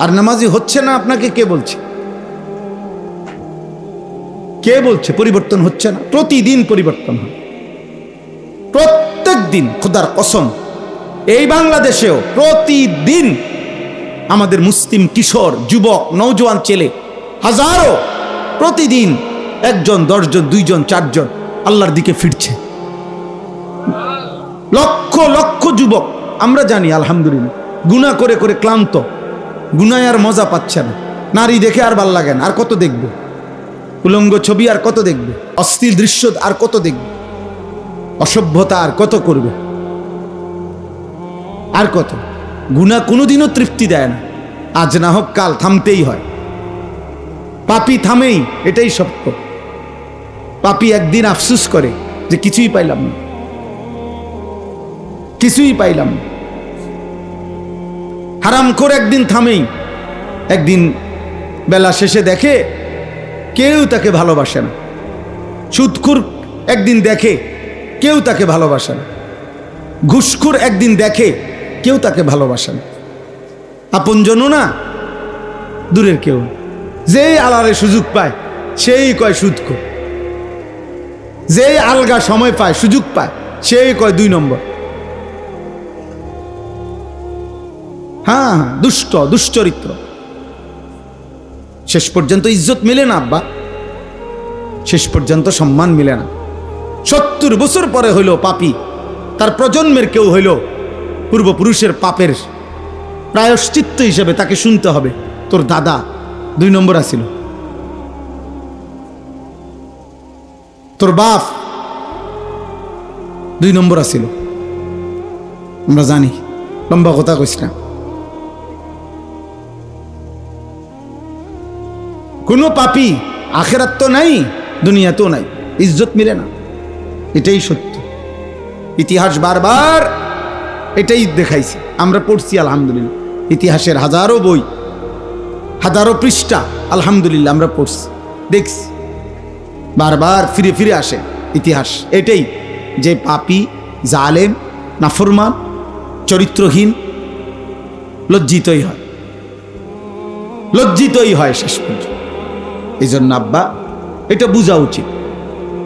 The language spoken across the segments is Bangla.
আর নামাজি হচ্ছে না আপনাকে কে বলছে? কে বলছে পরিবর্তন হচ্ছে না? প্রতিদিন পরিবর্তন হয়, প্রত্যেক দিন। খোদার কসম, এই বাংলাদেশেও প্রতিদিন আমাদের মুসলিম কিশোর, যুবক, নওজোয়ান ছেলে হাজারো প্রতিদিন 1 জন, 10 জন, 2 জন, 4 জন আল্লাহর দিকে ফিরছে। লক্ষ লক্ষ যুবক আমরা জানি আলহামদুলিল্লাহ গুনাহ করে করে ক্লান্ত, গুনায় আর মজা পাচ্ছে না, নারী দেখে আর ভাল লাগে না, আর কত দেখবে? উলঙ্গ ছবি আর কত দেখবে? অস্থির দৃশ্য আর কত দেখবে? অসভ্যতা আর কত করবে? আর কত? গুনাহ কোনোদিনও তৃপ্তি দেয় না, আজ না হোক কাল থামতেই হয়। পাপী থামেই, এটাই সত্য। পাপী একদিন আফসোস করে যে কিছুই পাইলাম না, কিছুই পাইলাম না। হারামখোর একদিন থামেই, একদিন বেলা শেষে দেখে কেউ তাকে ভালোবাসে না। সুদখোর একদিন দেখে কেউ তাকে ভালোবাসে না। ঘুষখোর একদিন দেখে কেউ তাকে ভালোবাসে না। আপনজনও না, দূরের কেউ। যেই আলারে সুযোগ পায় সেই কয় সুদখোর, যেই আলগা সময় পায়, সুযোগ পায়, সেই কয় 2 নম্বর। হ্যাঁ, দুষ্ট, দুশ্চরিত্র। শেষ পর্যন্ত ইজ্জত মিলে না আব্বা, শেষ পর্যন্ত সম্মান মিলে না। 70 বছর পরে হইল পাপী, তার প্রজন্মের কেউ হইল পূর্বপুরুষের পাপের প্রায়শ্চিত্ত হিসেবে তাকে শুনতে হবে, তোর দাদা 2 নম্বর আছিল, তোর বাপ 2 নম্বর আছিল। আমরা জানি, লম্বা কথা কইস না। কোনো পাপী আখেরাত তো নাই, দুনিয়াতেও নাই, ইজ্জত মিলে না, এটাই সত্য। ইতিহাস বারবার এটাই দেখাইছে, আমরা পড়ছি আলহামদুলিল্লাহ। ইতিহাসের হাজারো বই, হাজারো পৃষ্ঠা আলহামদুলিল্লাহ আমরা পড়ছি, দেখছি, বারবার ফিরে ফিরে আসে ইতিহাস এটাই, যে পাপী, জালেম, নাফরমান, চরিত্রহীন লজ্জিতই হয়, লজ্জিতই হয় শেষ পর্যন্ত। এই জন্য আব্বা এটা বোঝা উচিত,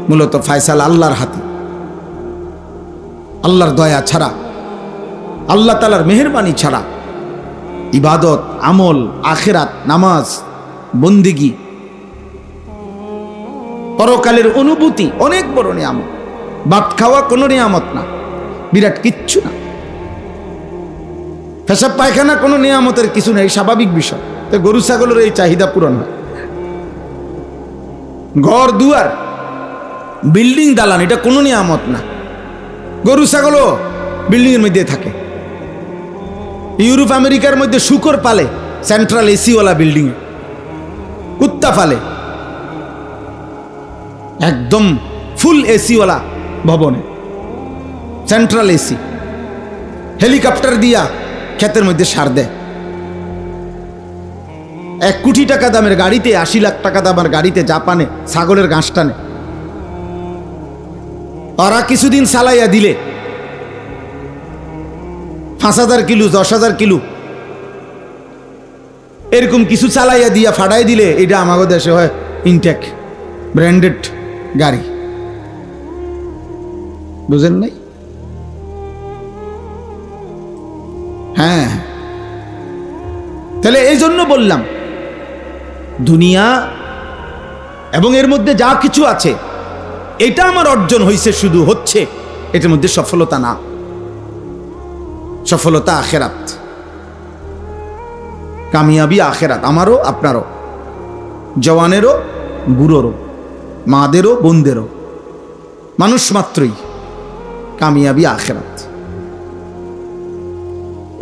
মূলত ফায়সালা আল্লাহর হাতে। আল্লাহর দয়া ছাড়া, আল্লাহ তাআলার মেহেরবানি ছাড়া ইবাদত, আমল, আখিরাত, নামাজ, বন্দেগী, পরকালের অনুভূতি অনেক বড় নিয়ামত। ভাত খাওয়া কোনো নিয়ামত না, বিরাট কিচ্ছু না। পেশাব পায়খানা কোনো নিয়ামতের কিছু নেই, স্বাভাবিক বিষয়। তো গরু ছাগলের এই চাহিদা পূরণ হয়। ঘর দুয়ার, বিল্ডিং, দালান, এটা কোনো নিয়ামত না। গরু ছাগলও বিল্ডিং এর মধ্যে থাকে। ইউরোপ আমেরিকার মধ্যে শুকর পালে সেন্ট্রাল এসিওয়ালা বিল্ডিং এ, কুত্তা পালে একদম ফুল এসিওয়ালা ভবনে, সেন্ট্রাল এসি। হেলিকপ্টার দিয়া ক্ষেতের মধ্যে সার দেয়। 1 কোটি টাকা দামের গাড়িতে, 80 লাখ টাকা দামের গাড়িতে জাপানে ছাগলের ঘাস টানে। ওরা কিছুদিন চালাইয়া দিলে 5,000 কিলো, 10,000 কিলো এরকম কিছু চালাইয়া দিয়া ফাটাই দিলে এটা আমাদের দেশে হয় ইনটেক ব্র্যান্ডেড গাড়ি। বুঝেন নাই? হ্যাঁ, তাহলে এই জন্য বললাম দুনিয়া এবং এর মধ্যে যা কিছু আছে এটা আমার অর্জন হয়েছে, শুধু হচ্ছে, এটার মধ্যে সফলতা না। সফলতা আখেরাত, কামিয়াবি আখেরাত, আমারও আপনারও, জওয়ানেরও বুড়োরও, মাদেরও বোনদেরও, মানুষ মাত্রই কামিয়াবি আখেরাত।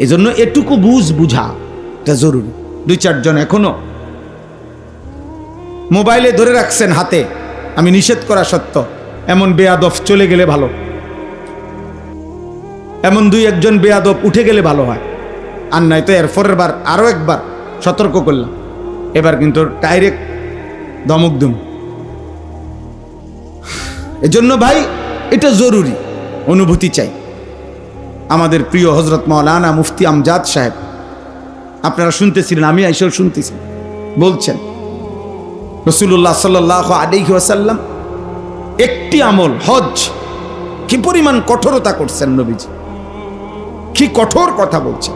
এই জন্য এটুকু বুঝা এটা জরুরি। 2-4 জন এখনো মোবাইলে ধরে রাখছেন হাতে, আমি নিষেধ করা সত্ত্বেও, এমন বেয়াদব চলে গেলে ভালো, এমন 2-1 জন বেয়াদব উঠে গেলে ভালো হয়। আর নাই তো এর পরের বার আরো একবার সতর্ক করলাম, এবার কিন্তু ডাইরেক্ট ধমক দুম। এজন্য ভাই এটা জরুরি, অনুভূতি চাই। আমাদের প্রিয় হযরত মাওলানা মুফতি আমজাদ সাহেব আপনারা শুনতেছিলেন, আমি এসেও শুনতেছি, বলছেন রাসূলুল্লাহ সাল্লাল্লাহু আলাইহি ওয়াসাল্লাম একটি আমল হজ, কি পরিমাণ কঠোরতা করছেন নবীজি, কি কঠোর কথা বলছেন।